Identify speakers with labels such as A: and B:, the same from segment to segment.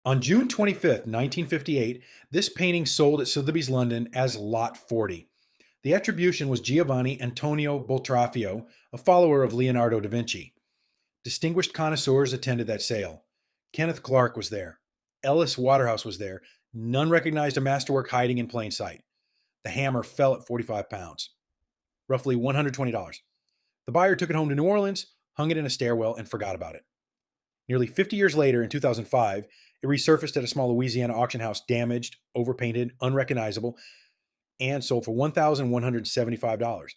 A: On June 25th, 1958, this painting sold at Sotheby's London as Lot 40. The attribution was Giovanni Antonio Boltraffio, a follower of Leonardo da Vinci. Distinguished connoisseurs attended that sale. Kenneth Clark was there. Ellis Waterhouse was there. None recognized a masterwork hiding in plain sight. The hammer fell at 45 pounds, roughly $120. The buyer took it home to New Orleans, hung it in a stairwell, and forgot about it. Nearly 50 years later, in 2005, it resurfaced at a small Louisiana auction house, damaged, overpainted, unrecognizable, and sold for $1,175.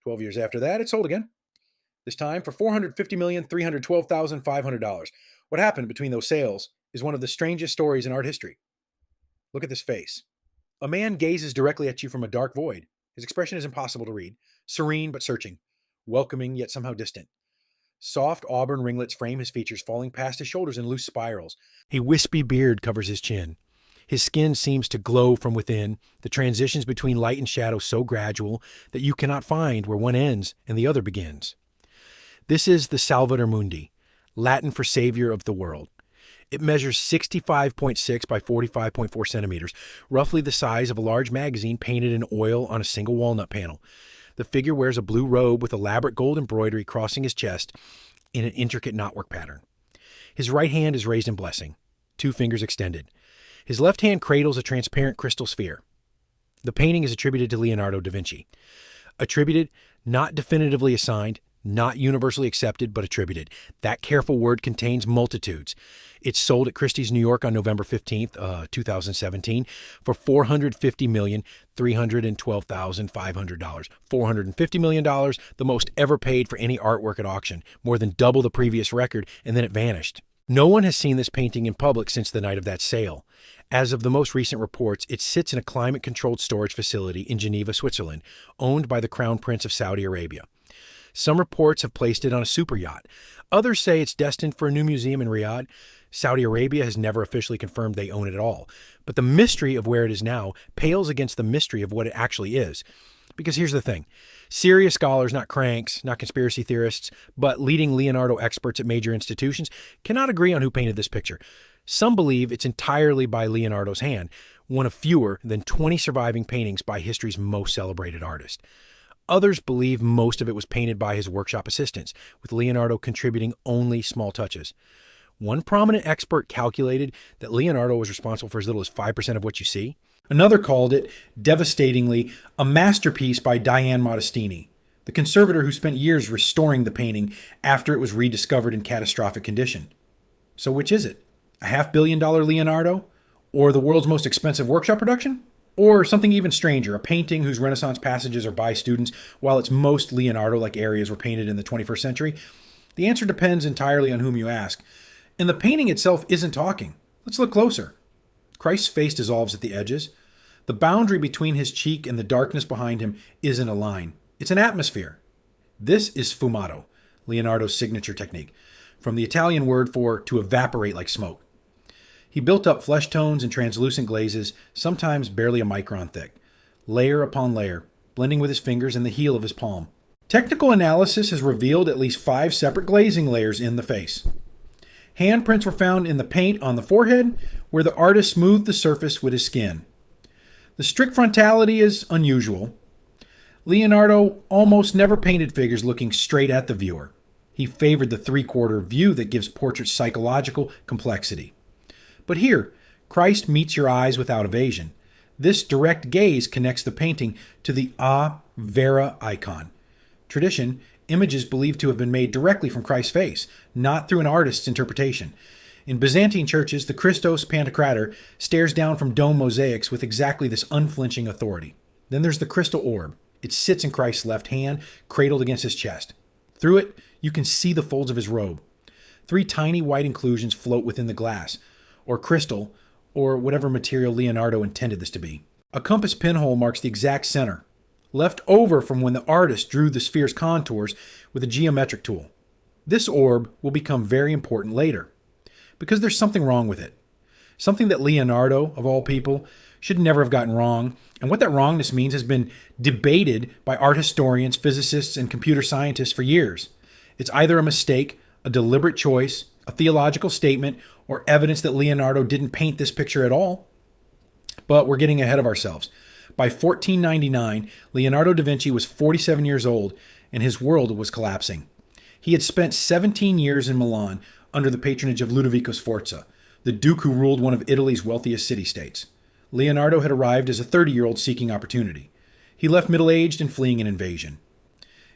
A: 12 years after that, it sold again, this time for $450,312,500. What happened between those sales is one of the strangest stories in art history. Look at this face. A man gazes directly at you from a dark void. His expression is impossible to read, serene but searching, welcoming yet somehow distant. Soft auburn ringlets frame his features, falling past his shoulders in loose spirals. A wispy beard covers his chin. His skin seems to glow from within, the transitions between light and shadow so gradual that you cannot find where one ends and the other begins. This is the Salvator Mundi, Latin for Savior of the World. It measures 65.6 by 45.4 centimeters, roughly the size of a large magazine painted in oil on a single walnut panel. The figure wears a blue robe with elaborate gold embroidery crossing his chest in an intricate knotwork pattern. His right hand is raised in blessing, 2 fingers extended. His left hand cradles a transparent crystal sphere. The painting is attributed to Leonardo da Vinci. Attributed, not definitively assigned, not universally accepted, but attributed. That careful word contains multitudes. It's sold at Christie's New York on November 15th, 2017 for $450,312,500. $450 million, the most ever paid for any artwork at auction, more than double the previous record, and then it vanished. No one has seen this painting in public since the night of that sale. As of the most recent reports, it sits in a climate-controlled storage facility in Geneva, Switzerland, owned by the Crown Prince of Saudi Arabia. Some reports have placed it on a super yacht. Others say it's destined for a new museum in Riyadh. Saudi Arabia has never officially confirmed they own it at all. But the mystery of where it is now pales against the mystery of what it actually is. Because here's the thing. Serious scholars, not cranks, not conspiracy theorists, but leading Leonardo experts at major institutions, cannot agree on who painted this picture. Some believe it's entirely by Leonardo's hand, one of fewer than 20 surviving paintings by history's most celebrated artist. Others believe most of it was painted by his workshop assistants, with Leonardo contributing only small touches. One prominent expert calculated that Leonardo was responsible for as little as 5% of what you see. Another called it, devastatingly, a masterpiece by Diane Modestini, the conservator who spent years restoring the painting after it was rediscovered in catastrophic condition. So which is it? A $500 million Leonardo? Or the world's most expensive workshop production? Or something even stranger, a painting whose Renaissance passages are by students, while its most Leonardo-like areas were painted in the 21st century? The answer depends entirely on whom you ask. And the painting itself isn't talking. Let's look closer. Christ's face dissolves at the edges. The boundary between his cheek and the darkness behind him isn't a line. It's an atmosphere. This is sfumato, Leonardo's signature technique, from the Italian word for to evaporate like smoke. He built up flesh tones and translucent glazes, sometimes barely a micron thick, layer upon layer, blending with his fingers and the heel of his palm. Technical analysis has revealed at least 5 separate glazing layers in the face. Handprints were found in the paint on the forehead, where the artist smoothed the surface with his skin. The strict frontality is unusual. Leonardo almost never painted figures looking straight at the viewer. He favored the 3/4 view that gives portraits psychological complexity. But here, Christ meets your eyes without evasion. This direct gaze connects the painting to the A Vera icon. Tradition, images believed to have been made directly from Christ's face, not through an artist's interpretation. In Byzantine churches, the Christos Pantocrator stares down from dome mosaics with exactly this unflinching authority. Then there's the crystal orb. It sits in Christ's left hand, cradled against his chest. Through it, you can see the folds of his robe. 3 tiny white inclusions float within the glass, or crystal, or whatever material Leonardo intended this to be. A compass pinhole marks the exact center, left over from when the artist drew the sphere's contours with a geometric tool. This orb will become very important later, because there's something wrong with it. Something that Leonardo, of all people, should never have gotten wrong, and what that wrongness means has been debated by art historians, physicists, and computer scientists for years. It's either a mistake, a deliberate choice, a theological statement, or evidence that Leonardo didn't paint this picture at all. But we're getting ahead of ourselves. By 1499, Leonardo da Vinci was 47 years old, and his world was collapsing. He had spent 17 years in Milan under the patronage of Ludovico Sforza, the duke who ruled one of Italy's wealthiest city-states. Leonardo had arrived as a 30-year-old seeking opportunity. He left middle-aged and fleeing an invasion.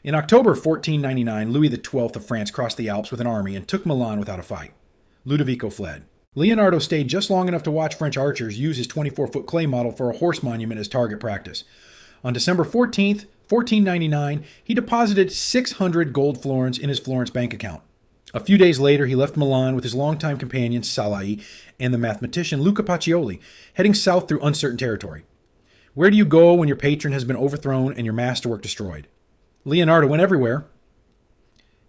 A: In October 1499, Louis XII of France crossed the Alps with an army and took Milan without a fight. Ludovico fled. Leonardo stayed just long enough to watch French archers use his 24-foot clay model for a horse monument as target practice. On December 14th, 1499, he deposited 600 gold florins in his Florence bank account. A few days later, he left Milan with his longtime companion Salai and the mathematician Luca Pacioli, heading south through uncertain territory. Where do you go when your patron has been overthrown and your masterwork destroyed? Leonardo went everywhere.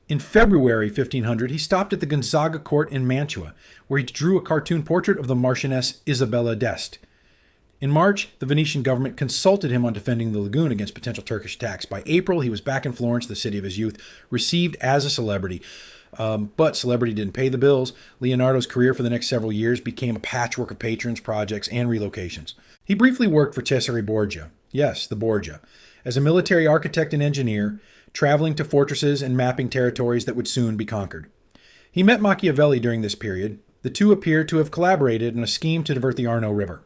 A: In February 1500, he stopped at the Gonzaga court in Mantua, where he drew a cartoon portrait of the Marchioness Isabella d'Este. In March, the Venetian government consulted him on defending the lagoon against potential Turkish attacks. By April, he was back in Florence, the city of his youth, received as a celebrity. But celebrity didn't pay the bills. Leonardo's career for the next several years became a patchwork of patrons, projects, and relocations. He briefly worked for Cesare Borgia, yes, the Borgia, as a military architect and engineer, traveling to fortresses and mapping territories that would soon be conquered. He met Machiavelli during this period. The two appear to have collaborated in a scheme to divert the Arno River.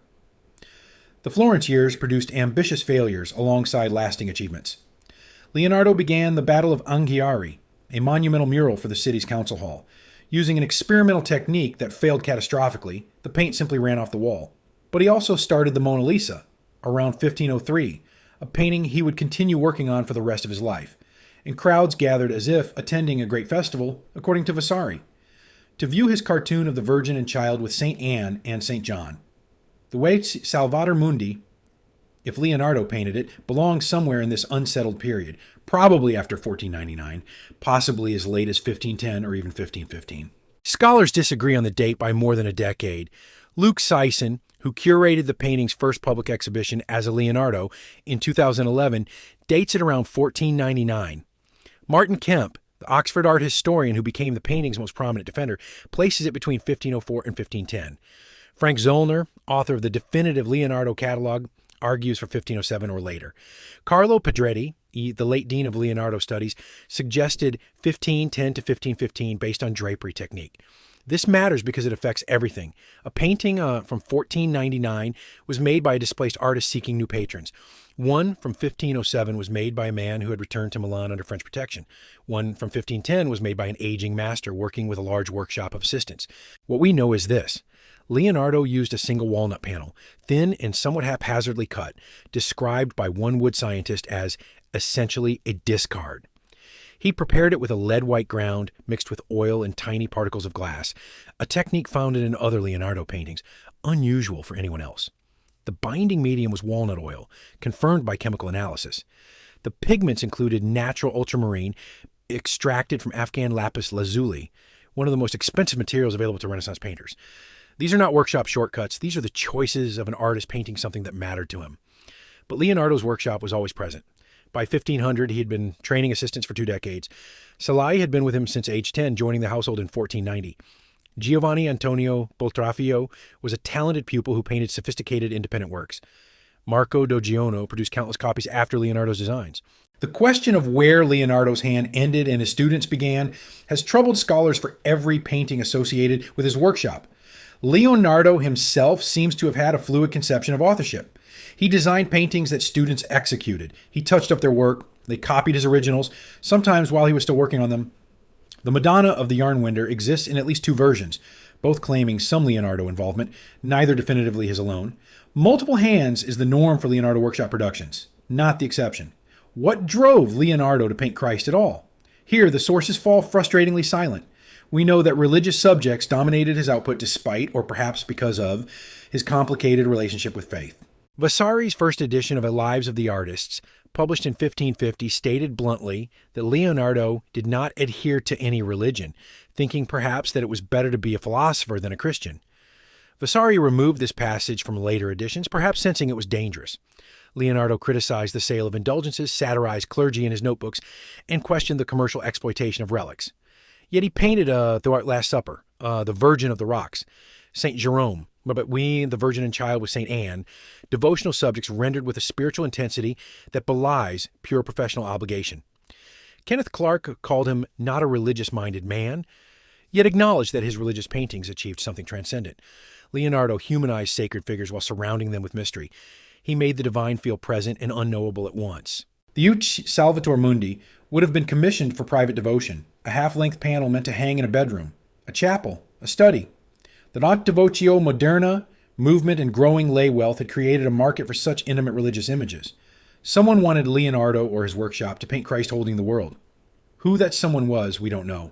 A: The Florence years produced ambitious failures alongside lasting achievements. Leonardo began the Battle of Anghiari, a monumental mural for the city's council hall. Using an experimental technique that failed catastrophically, the paint simply ran off the wall. But he also started the Mona Lisa around 1503, a painting he would continue working on for the rest of his life. And crowds gathered as if attending a great festival, according to Vasari, to view his cartoon of the Virgin and Child with St. Anne and St. John. The way Salvator Mundi, if Leonardo painted it, belongs somewhere in this unsettled period, probably after 1499, possibly as late as 1510 or even 1515. Scholars disagree on the date by more than a decade. Luke Sisson, who curated the painting's first public exhibition as a Leonardo in 2011, dates it around 1499. Martin Kemp, the Oxford art historian who became the painting's most prominent defender, places it between 1504 and 1510. Frank Zollner, author of the definitive Leonardo catalog, argues for 1507 or later. Carlo Pedretti, the late dean of Leonardo studies, suggested 1510 to 1515 based on drapery technique. This matters because it affects everything. A painting from 1499 was made by a displaced artist seeking new patrons. One from 1507 was made by a man who had returned to Milan under French protection. One from 1510 was made by an aging master working with a large workshop of assistants. What we know is this. Leonardo used a single walnut panel, thin and somewhat haphazardly cut, described by one wood scientist as essentially a discard. He prepared it with a lead-white ground mixed with oil and tiny particles of glass, a technique found in other Leonardo paintings, unusual for anyone else. The binding medium was walnut oil, confirmed by chemical analysis. The pigments included natural ultramarine, extracted from Afghan lapis lazuli, one of the most expensive materials available to Renaissance painters. These are not workshop shortcuts. These are the choices of an artist painting something that mattered to him. But Leonardo's workshop was always present. By 1500, he had been training assistants for 2 decades. Salai had been with him since age 10, joining the household in 1490. Giovanni Antonio Boltraffio was a talented pupil who painted sophisticated independent works. Marco Doggiano produced countless copies after Leonardo's designs. The question of where Leonardo's hand ended and his students began has troubled scholars for every painting associated with his workshop. Leonardo himself seems to have had a fluid conception of authorship. He designed paintings that students executed. He touched up their work. They copied his originals, sometimes while he was still working on them. The Madonna of the Yarn Winder exists in at least 2 versions, both claiming some Leonardo involvement, neither definitively his alone. Multiple hands is the norm for Leonardo workshop productions, not the exception. What drove Leonardo to paint Christ at all? Here, the sources fall frustratingly silent. We know that religious subjects dominated his output despite, or perhaps because of, his complicated relationship with faith. Vasari's first edition of A Lives of the Artists, published in 1550, stated bluntly that Leonardo did not adhere to any religion, thinking perhaps that it was better to be a philosopher than a Christian. Vasari removed this passage from later editions, perhaps sensing it was dangerous. Leonardo criticized the sale of indulgences, satirized clergy in his notebooks, and questioned the commercial exploitation of relics. Yet he painted The Last Supper, the Virgin of the Rocks, St. Jerome, but we, the Virgin and Child with St. Anne, devotional subjects rendered with a spiritual intensity that belies pure professional obligation. Kenneth Clark called him not a religious-minded man, yet acknowledged that his religious paintings achieved something transcendent. Leonardo humanized sacred figures while surrounding them with mystery. He made the divine feel present and unknowable at once. The yacht Salvator Mundi would have been commissioned for private devotion, a half-length panel meant to hang in a bedroom, a chapel, a study. The not devotio moderna movement and growing lay wealth had created a market for such intimate religious images. Someone wanted Leonardo or his workshop to paint Christ holding the world. Who that someone was, we don't know.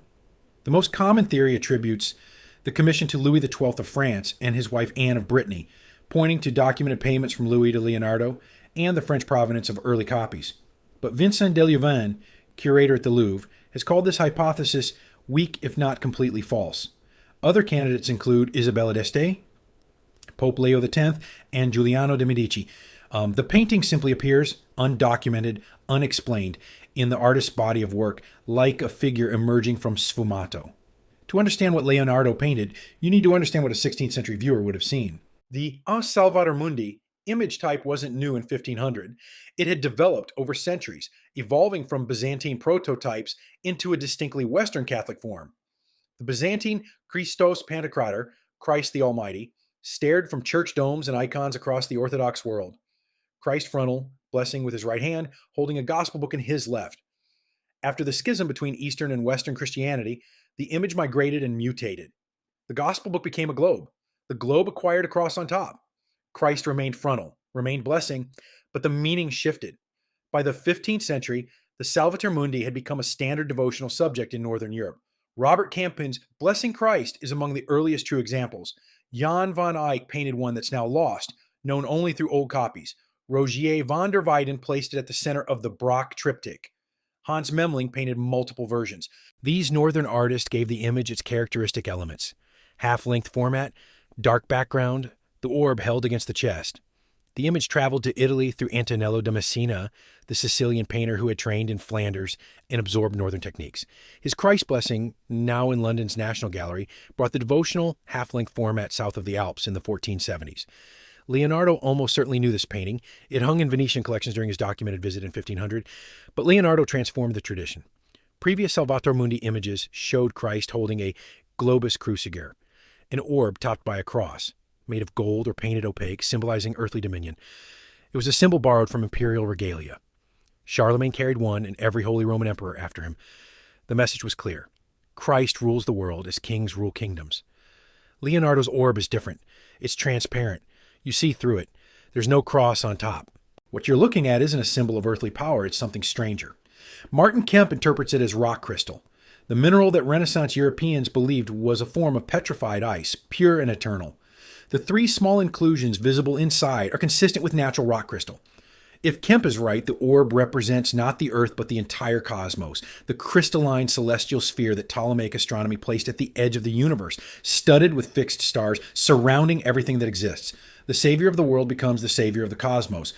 A: The most common theory attributes the commission to Louis XII of France and his wife Anne of Brittany, pointing to documented payments from Louis to Leonardo and the French provenance of early copies. But Vincent de Louvain, curator at the Louvre, has called this hypothesis weak if not completely false. Other candidates include Isabella d'Este, Pope Leo X, and Giuliano de' Medici. The painting simply appears undocumented, unexplained in the artist's body of work, like a figure emerging from sfumato. To understand what Leonardo painted, you need to understand what a 16th century viewer would have seen. The A Salvator Mundi image type wasn't new in 1500. It had developed over centuries, evolving from Byzantine prototypes into a distinctly Western Catholic form. The Byzantine Christos Pantocrator, Christ the Almighty, stared from church domes and icons across the Orthodox world. Christ frontal, blessing with his right hand, holding a gospel book in his left. After the schism between Eastern and Western Christianity, the image migrated and mutated. The gospel book became a globe. The globe acquired a cross on top. Christ remained frontal, remained blessing, but the meaning shifted. By the 15th century, the Salvator Mundi had become a standard devotional subject in Northern Europe. Robert Campin's Blessing Christ is among the earliest true examples. Jan van Eyck painted one that's now lost, known only through old copies. Rogier van der Weyden placed it at the center of the Brock triptych. Hans Memling painted multiple versions. These northern artists gave the image its characteristic elements. Half-length format, dark background, the orb held against the chest. The image traveled to Italy through Antonello da Messina, the Sicilian painter who had trained in Flanders and absorbed northern techniques. His Christ blessing, now in London's National Gallery, brought the devotional half-length format south of the Alps in the 1470s. Leonardo almost certainly knew this painting. It hung in Venetian collections during his documented visit in 1500, but Leonardo transformed the tradition. Previous Salvator Mundi images showed Christ holding a globus cruciger, an orb topped by a cross, made of gold or painted opaque, symbolizing earthly dominion. It was a symbol borrowed from imperial regalia. Charlemagne carried one, and every Holy Roman Emperor after him. The message was clear. Christ rules the world as kings rule kingdoms. Leonardo's orb is different. It's transparent. You see through it. There's no cross on top. What you're looking at isn't a symbol of earthly power, it's something stranger. Martin Kemp interprets it as rock crystal, the mineral that Renaissance Europeans believed was a form of petrified ice, pure and eternal. The three small inclusions visible inside are consistent with natural rock crystal. If Kemp is right, the orb represents not the Earth but the entire cosmos, the crystalline celestial sphere that Ptolemaic astronomy placed at the edge of the universe, studded with fixed stars, surrounding everything that exists. The savior of the world becomes the savior of the cosmos.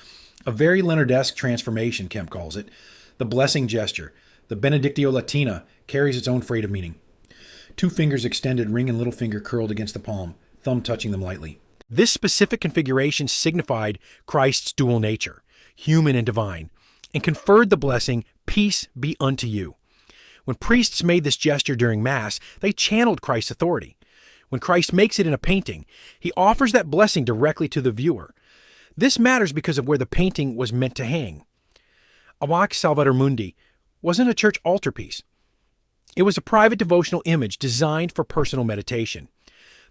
A: A very Leonardesque transformation, Kemp calls it. The blessing gesture, the Benedictio Latina, carries its own freight of meaning. Two fingers extended, ring and little finger curled against the palm, thumb touching them lightly. This specific configuration signified Christ's dual nature, human and divine, and conferred the blessing, "Peace be unto you." When priests made this gesture during Mass, they channeled Christ's authority. When Christ makes it in a painting, he offers that blessing directly to the viewer. This matters because of where the painting was meant to hang. Awak Salvator Mundi wasn't a church altarpiece. It was a private devotional image designed for personal meditation.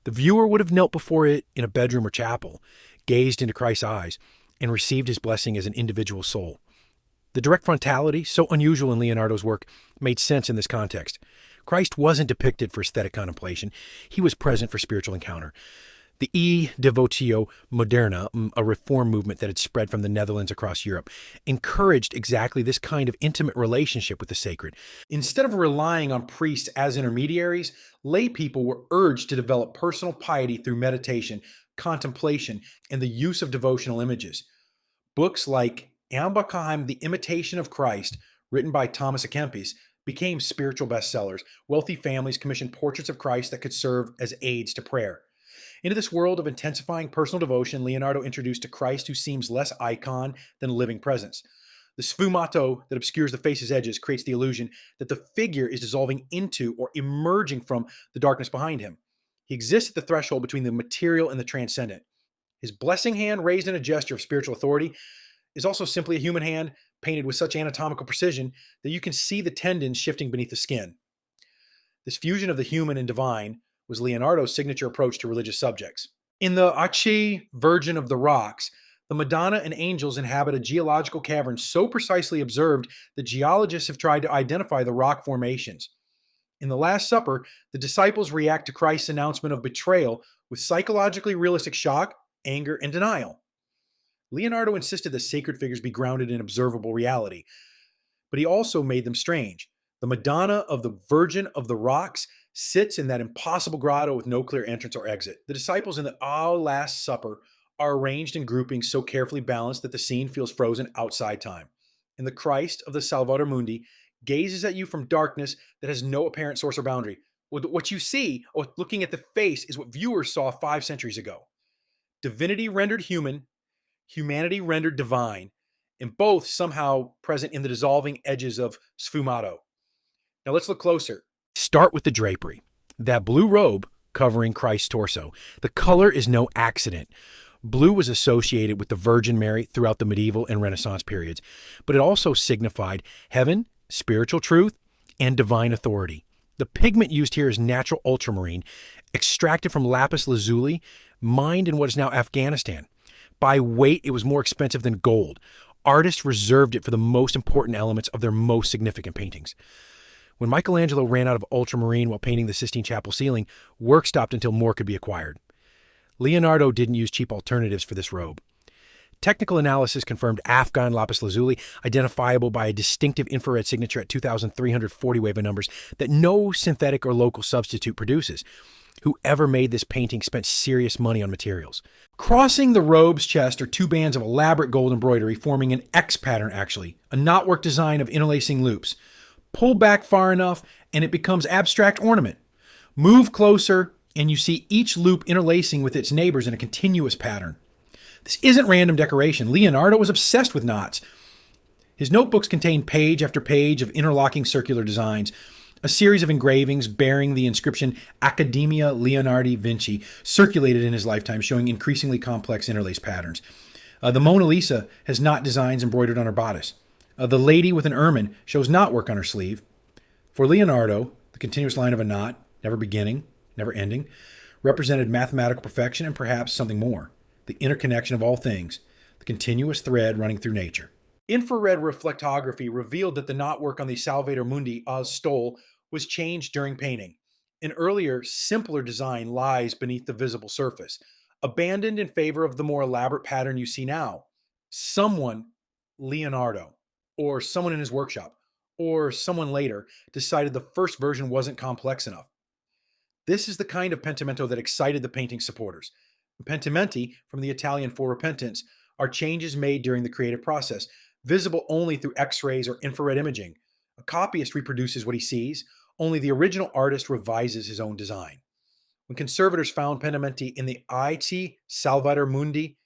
A: The viewer would have knelt before it in a bedroom or chapel, gazed into Christ's eyes, and received his blessing as an individual soul. The direct frontality, so unusual in Leonardo's work, made sense in this context. Christ wasn't depicted for aesthetic contemplation. He was present for spiritual encounter. The E Devotio Moderna, a reform movement that had spread from the Netherlands across Europe, encouraged exactly this kind of intimate relationship with the sacred. Instead of relying on priests as intermediaries, lay people were urged to develop personal piety through meditation, contemplation, and the use of devotional images. Books like Ambachheim, The Imitation of Christ, written by Thomas à Kempis, became spiritual bestsellers. Wealthy families commissioned portraits of Christ that could serve as aids to prayer. Into this world of intensifying personal devotion, Leonardo introduced a Christ who seems less icon than a living presence. The sfumato that obscures the face's edges creates the illusion that the figure is dissolving into or emerging from the darkness behind him. He exists at the threshold between the material and the transcendent. His blessing hand, raised in a gesture of spiritual authority, is also simply a human hand painted with such anatomical precision that you can see the tendons shifting beneath the skin. This fusion of the human and divine was Leonardo's signature approach to religious subjects. In the Ache Virgin of the Rocks, the Madonna and angels inhabit a geological cavern so precisely observed that geologists have tried to identify the rock formations. In the Last Supper, the disciples react to Christ's announcement of betrayal with psychologically realistic shock, anger, and denial. Leonardo insisted that sacred figures be grounded in observable reality, but he also made them strange. The Madonna of the Virgin of the Rocks sits in that impossible grotto with no clear entrance or exit. The disciples in the Last Supper are arranged in groupings so carefully balanced that the scene feels frozen outside time. And the Christ of the Salvator Mundi gazes at you from darkness that has no apparent source or boundary. What you see, looking at the face, is what viewers saw 5 centuries ago. Divinity rendered human, humanity rendered divine, and both somehow present in the dissolving edges of sfumato. Now let's look closer. Start with the drapery. That blue robe covering Christ's torso. The color is no accident. Blue was associated with the Virgin Mary throughout the medieval and Renaissance periods, but it also signified heaven, spiritual truth, and divine authority. The pigment used here is natural ultramarine, extracted from lapis lazuli, mined in what is now Afghanistan. By weight, it was more expensive than gold. Artists reserved it for the most important elements of their most significant paintings. When Michelangelo ran out of ultramarine while painting the Sistine Chapel ceiling, work stopped until more could be acquired. Leonardo didn't use cheap alternatives for this robe. Technical analysis confirmed Afghan lapis lazuli, identifiable by a distinctive infrared signature at 2,340 wave of numbers that no synthetic or local substitute produces. Whoever made this painting spent serious money on materials. Crossing the robe's chest are 2 bands of elaborate gold embroidery forming an X pattern, actually, a knotwork design of interlacing loops. Pull back far enough and it becomes abstract ornament. Move closer and you see each loop interlacing with its neighbors in a continuous pattern. This isn't random decoration. Leonardo was obsessed with knots. His notebooks contain page after page of interlocking circular designs. A series of engravings bearing the inscription Accademia Leonardi Vinci circulated in his lifetime, showing increasingly complex interlaced patterns. The Mona Lisa has knot designs embroidered on her bodice. The lady with an ermine shows knotwork on her sleeve. For Leonardo, the continuous line of a knot, never beginning, never ending, represented mathematical perfection and perhaps something more. The interconnection of all things, the continuous thread running through nature. Infrared reflectography revealed that the knotwork on the Salvator Mundi Oz stole was changed during painting. An earlier, simpler design lies beneath the visible surface, abandoned in favor of the more elaborate pattern you see now. Someone, Leonardo, or someone in his workshop, or someone later, decided the first version wasn't complex enough. This is the kind of pentimento that excited the painting's supporters. Pentimenti, from the Italian for repentance, are changes made during the creative process, visible only through X-rays or infrared imaging. A copyist reproduces what he sees, only the original artist revises his own design. When conservators found pentimenti in the IT Salvator Mundi,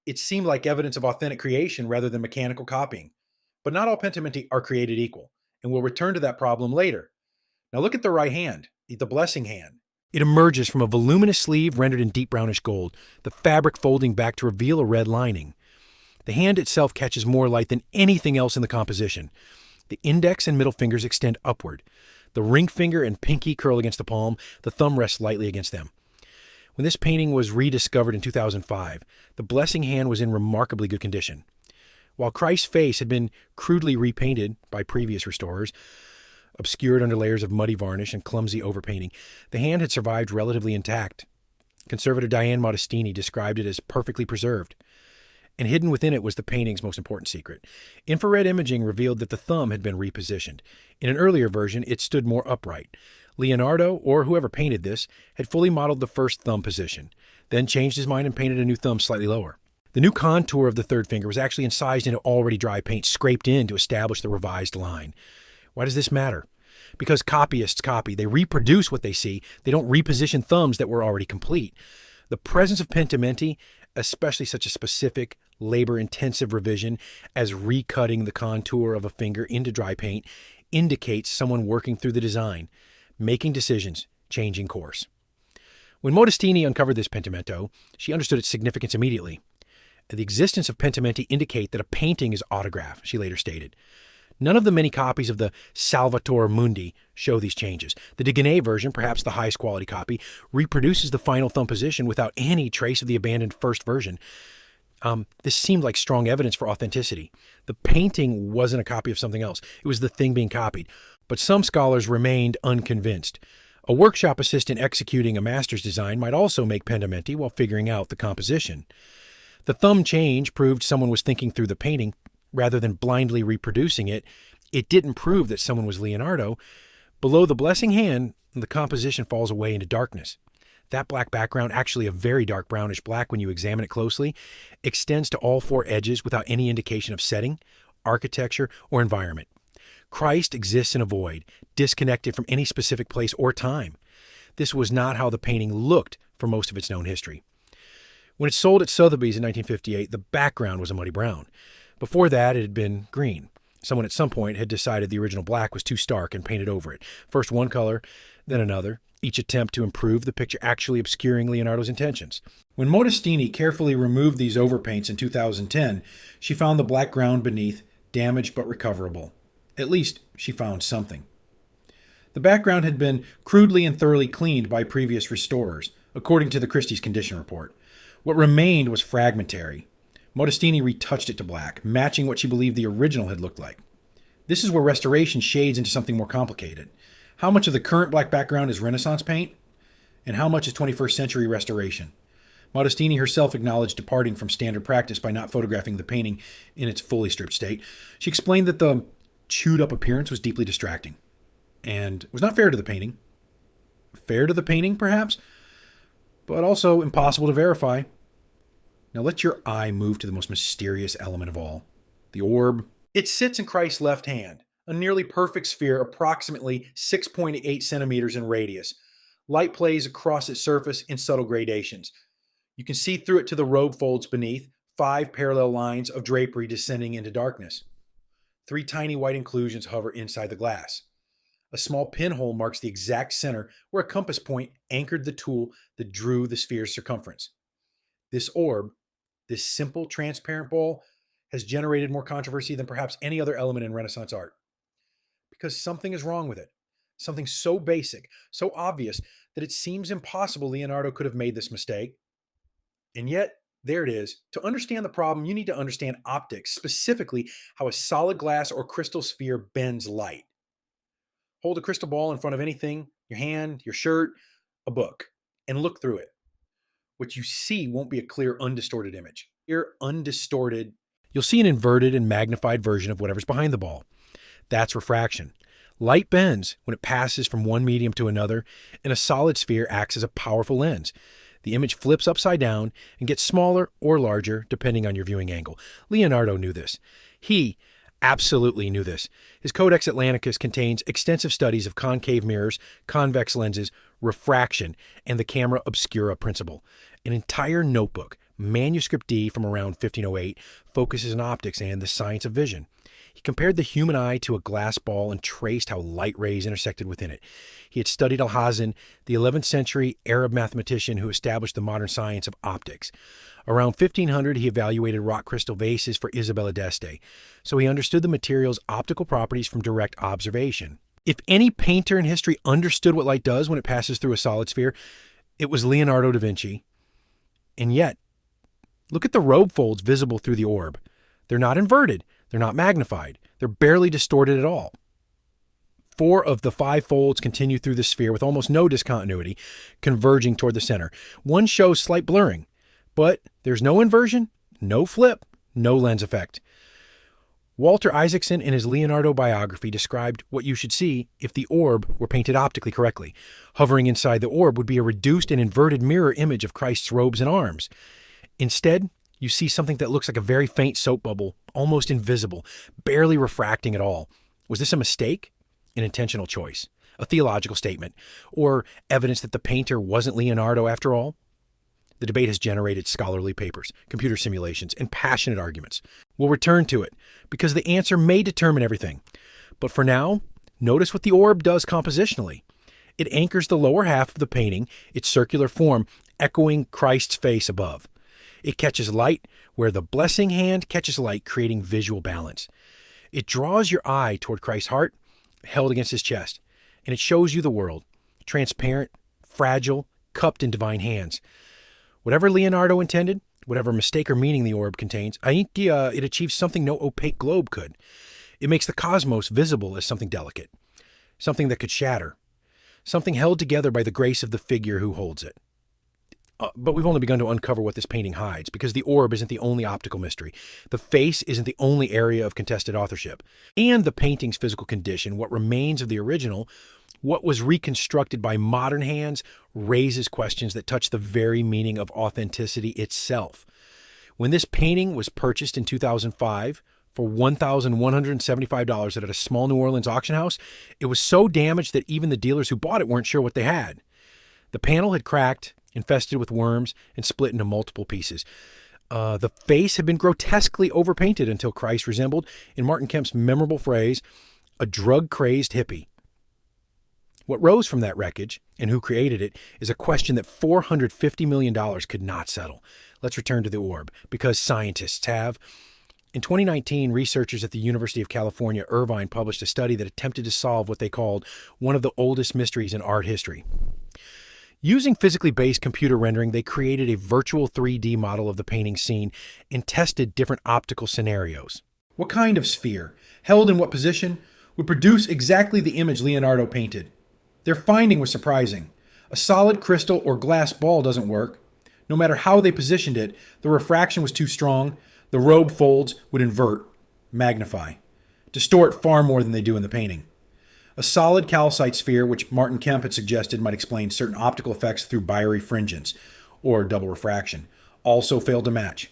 A: it seemed like evidence of authentic creation rather than mechanical copying. But not all pentimenti are created equal, and we'll return to that problem later. Now look at the right hand, the blessing hand. It emerges from a voluminous sleeve rendered in deep brownish gold, the fabric folding back to reveal a red lining. The hand itself catches more light than anything else in the composition. The index and middle fingers extend upward. The ring finger and pinky curl against the palm, the thumb rests lightly against them. When this painting was rediscovered in 2005, the blessing hand was in remarkably good condition. While Christ's face had been crudely repainted by previous restorers, obscured under layers of muddy varnish and clumsy overpainting, the hand had survived relatively intact. Conservator Diane Modestini described it as perfectly preserved. And hidden within it was the painting's most important secret. Infrared imaging revealed that the thumb had been repositioned. In an earlier version, it stood more upright. Leonardo, or whoever painted this, had fully modeled the first thumb position, then changed his mind and painted a new thumb slightly lower. The new contour of the third finger was actually incised into already dry paint, scraped in to establish the revised line. Why does this matter? Because copyists copy, they reproduce what they see, they don't reposition thumbs that were already complete. The presence of pentimenti, especially such a specific, labor-intensive revision as recutting the contour of a finger into dry paint, indicates someone working through the design, making decisions, changing course. When Modestini uncovered this pentimento, she understood its significance immediately. The existence of pentimenti indicate that a painting is autograph, she later stated. None of the many copies of the Salvator Mundi show these changes. The Deganay version, perhaps the highest quality copy, reproduces the final thumb position without any trace of the abandoned first version. This seemed like strong evidence for authenticity. The painting wasn't a copy of something else. It was the thing being copied. But some scholars remained unconvinced. A workshop assistant executing a master's design might also make pentimenti while figuring out the composition. The thumb change proved someone was thinking through the painting rather than blindly reproducing it. It didn't prove that someone was Leonardo. Below the blessing hand, the composition falls away into darkness. That black background, actually a very dark brownish black when you examine it closely, extends to all four edges without any indication of setting, architecture, or environment. Christ exists in a void, disconnected from any specific place or time. This was not how the painting looked for most of its known history. When it sold at Sotheby's in 1958, the background was a muddy brown. Before that, it had been green. Someone at some point had decided the original black was too stark and painted over it. First one color, then another, each attempt to improve the picture actually obscuring Leonardo's intentions. When Modestini carefully removed these overpaints in 2010, she found the black ground beneath damaged but recoverable. At least, she found something. The background had been crudely and thoroughly cleaned by previous restorers, according to the Christie's condition report. What remained was fragmentary. Modestini retouched it to black, matching what she believed the original had looked like. This is where restoration shades into something more complicated. How much of the current black background is Renaissance paint, and how much is 21st century restoration? Modestini herself acknowledged departing from standard practice by not photographing the painting in its fully stripped state. She explained that the chewed-up appearance was deeply distracting, and was not fair to the painting. Fair to the painting, perhaps, but also impossible to verify. Now let your eye move to the most mysterious element of all, the orb. It sits in Christ's left hand, a nearly perfect sphere approximately 6.8 centimeters in radius. Light plays across its surface in subtle gradations. You can see through it to the robe folds beneath, 5 parallel lines of drapery descending into darkness. 3 tiny white inclusions hover inside the glass. A small pinhole marks the exact center where a compass point anchored the tool that drew the sphere's circumference. This orb, this simple transparent ball, has generated more controversy than perhaps any other element in Renaissance art. Because something is wrong with it. Something so basic, so obvious, that it seems impossible Leonardo could have made this mistake. And yet, there it is. To understand the problem, you need to understand optics, specifically how a solid glass or crystal sphere bends light. Hold a crystal ball in front of anything, your hand, your shirt, a book, and look through it. What you see won't be a clear, undistorted image. You'll see an inverted and magnified version of whatever's behind the ball. That's refraction. Light bends when it passes from one medium to another, and a solid sphere acts as a powerful lens. The image flips upside down and gets smaller or larger depending on your viewing angle. Leonardo knew this. He absolutely knew this. His Codex Atlanticus contains extensive studies of concave mirrors, convex lenses, refraction, and the camera obscura principle. An entire notebook, Manuscript D from around 1508, focuses on optics and the science of vision. He compared the human eye to a glass ball and traced how light rays intersected within it. He had studied Alhazen, the 11th century Arab mathematician who established the modern science of optics. Around 1500, he evaluated rock crystal vases for Isabella d'Este, so he understood the material's optical properties from direct observation. If any painter in history understood what light does when it passes through a solid sphere, it was Leonardo da Vinci. And yet, look at the robe folds visible through the orb. They're not inverted. They're not magnified. They're barely distorted at all. 4 of the 5 folds continue through the sphere with almost no discontinuity, converging toward the center. One shows slight blurring, but there's no inversion, no flip, no lens effect. Walter Isaacson, in his Leonardo biography, described what you should see if the orb were painted optically correctly. Hovering inside the orb would be a reduced and inverted mirror image of Christ's robes and arms. Instead, you see something that looks like a very faint soap bubble, almost invisible, barely refracting at all. Was this a mistake? an intentional choice, a theological statement, or evidence that the painter wasn't Leonardo after all? The debate has generated scholarly papers, computer simulations, and passionate arguments. We'll return to it because the answer may determine everything. But for now, notice what the orb does compositionally. It anchors the lower half of the painting, its circular form, echoing Christ's face above. It catches light where the blessing hand catches light, creating visual balance. It draws your eye toward Christ's heart, held against his chest, and it shows you the world, transparent, fragile, cupped in divine hands. Whatever Leonardo intended, whatever mistake or meaning the orb contains, I think it achieves something no opaque globe could. It makes the cosmos visible as something delicate, something that could shatter, something held together by the grace of the figure who holds it. But we've only begun to uncover what this painting hides, because the orb isn't the only optical mystery. The face isn't the only area of contested authorship. And the painting's physical condition, what remains of the original, what was reconstructed by modern hands, raises questions that touch the very meaning of authenticity itself. When this painting was purchased in 2005 for $1,175 at a small New Orleans auction house, it was so damaged that even the dealers who bought it weren't sure what they had. The panel had cracked, infested with worms, and split into multiple pieces. The face had been grotesquely overpainted until Christ resembled, in Martin Kemp's memorable phrase, a drug-crazed hippie. What rose from that wreckage, and who created it, is a question that $450 million could not settle. Let's return to the orb, because scientists have. In 2019, researchers at the University of California, Irvine, published a study that attempted to solve what they called one of the oldest mysteries in art history. Using physically based computer rendering, they created a virtual 3D model of the painting scene and tested different optical scenarios. What kind of sphere, held in what position, would produce exactly the image Leonardo painted? Their finding was surprising. A solid crystal or glass ball doesn't work. No matter how they positioned it, the refraction was too strong. The robe folds would invert, magnify, distort far more than they do in the painting. A solid calcite sphere, which Martin Kemp had suggested might explain certain optical effects through birefringence, or double refraction, also failed to match.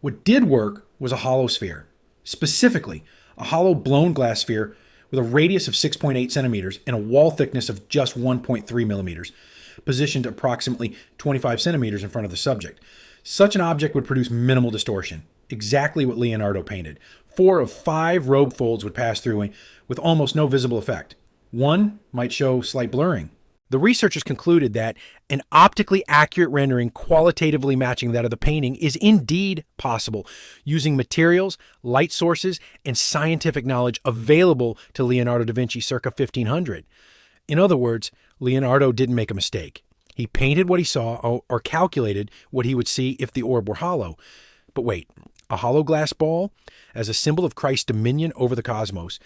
A: What did work was a hollow sphere, specifically a hollow blown glass sphere with a radius of 6.8 centimeters and a wall thickness of just 1.3 millimeters, positioned approximately 25 centimeters in front of the subject. Such an object would produce minimal distortion, exactly what Leonardo painted. 4 of 5 robe folds would pass through with almost no visible effect. One might show slight blurring. The researchers concluded that an optically accurate rendering qualitatively matching that of the painting is indeed possible using materials, light sources, and scientific knowledge available to Leonardo da Vinci circa 1500. In other words, Leonardo didn't make a mistake. He painted what he saw or calculated what he would see if the orb were hollow. But wait, a hollow glass ball as a symbol of Christ's dominion over the cosmos?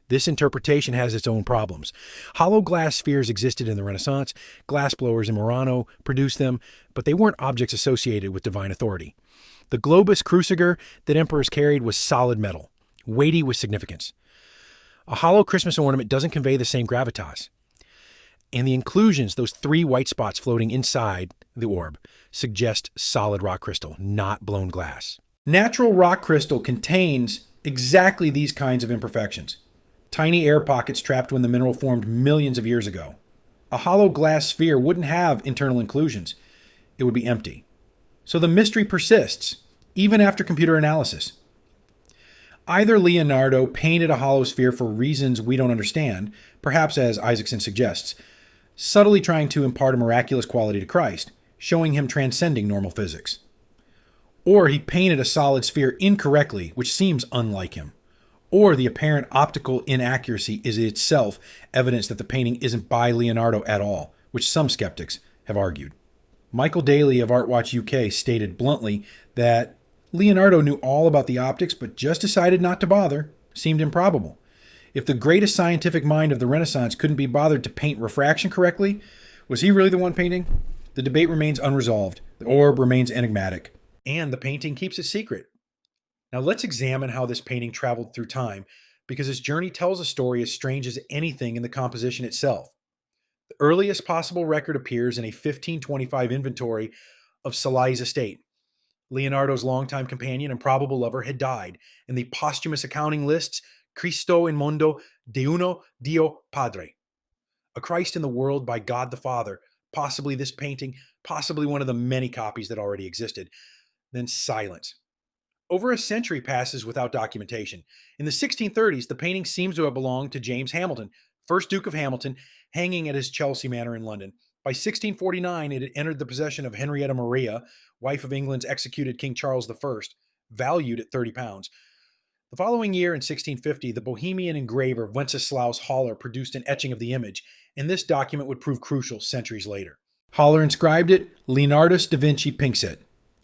A: This interpretation has its own problems. Hollow glass spheres existed in the Renaissance. Glassblowers in Murano produced them, but they weren't objects associated with divine authority. The globus cruciger that emperors carried was solid metal, weighty with significance. A hollow Christmas ornament doesn't convey the same gravitas. And the inclusions, those 3 white spots floating inside the orb, suggest solid rock crystal, not blown glass. Natural rock crystal contains exactly these kinds of imperfections. Tiny air pockets trapped when the mineral formed millions of years ago. A hollow glass sphere wouldn't have internal inclusions. It would be empty. So the mystery persists, even after computer analysis. Either Leonardo painted a hollow sphere for reasons we don't understand, perhaps as Isaacson suggests, subtly trying to impart a miraculous quality to Christ, showing him transcending normal physics. Or he painted a solid sphere incorrectly, which seems unlike him. Or the apparent optical inaccuracy is itself evidence that the painting isn't by Leonardo at all, which some skeptics have argued. Michael Daly of ArtWatch UK stated bluntly that Leonardo knew all about the optics but just decided not to bother. Seemed improbable. If the greatest scientific mind of the Renaissance couldn't be bothered to paint refraction correctly, was he really the one painting? The debate remains unresolved. The orb remains enigmatic. And the painting keeps it secret. Now let's examine how this painting traveled through time, because its journey tells a story as strange as anything in the composition itself. The earliest possible record appears in a 1525 inventory of Salai's estate. Leonardo's longtime companion and probable lover had died, and the posthumous accounting lists Cristo in mondo de uno Dio Padre. A Christ in the world by God the Father. Possibly this painting, possibly one of the many copies that already existed. Then silence. Over a century passes without documentation. In the 1630s, the painting seems to have belonged to James Hamilton, 1st Duke of Hamilton, hanging at his Chelsea Manor in London. By 1649, it had entered the possession of Henrietta Maria, wife of England's executed King Charles I, valued at £30. The following year, in 1650, the Bohemian engraver Wenceslaus Haller produced an etching of the image, and this document would prove crucial centuries later. Haller inscribed it, Leonardo da Vinci Pinxit.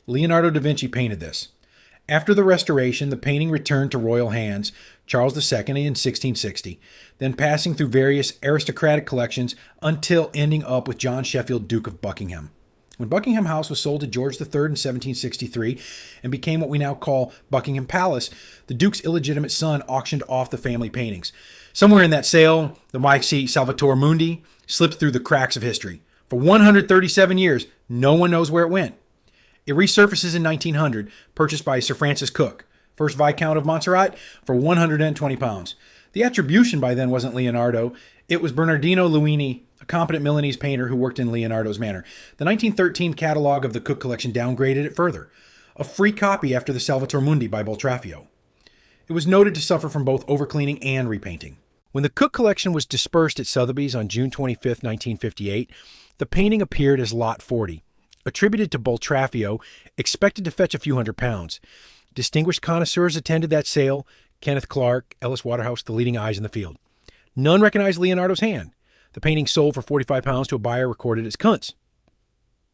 A: Leonardo da Vinci painted this. After the restoration, the painting returned to royal hands, Charles II in 1660, then passing through various aristocratic collections until ending up with John Sheffield, Duke of Buckingham. When Buckingham House was sold to George III in 1763 and became what we now call Buckingham Palace, the Duke's illegitimate son auctioned off the family paintings. Somewhere in that sale, the mighty Salvator Mundi slipped through the cracks of history. For 137 years, no one knows where it went. It resurfaces in 1900, purchased by Sir Francis Cook, 1st Viscount of Montserrat, for £120. The attribution by then wasn't Leonardo. It was Bernardino Luini, a competent Milanese painter who worked in Leonardo's manor. The 1913 catalog of the Cook collection downgraded it further. A free copy after the Salvator Mundi by Boltraffio. It was noted to suffer from both overcleaning and repainting. When the Cook collection was dispersed at Sotheby's on June 25, 1958, the painting appeared as Lot 40. Attributed to Boltraffio, expected to fetch a few £100s. Distinguished connoisseurs attended that sale, Kenneth Clark, Ellis Waterhouse, the leading eyes in the field. None recognized Leonardo's hand. The painting sold for £45 to a buyer recorded as Kuntz.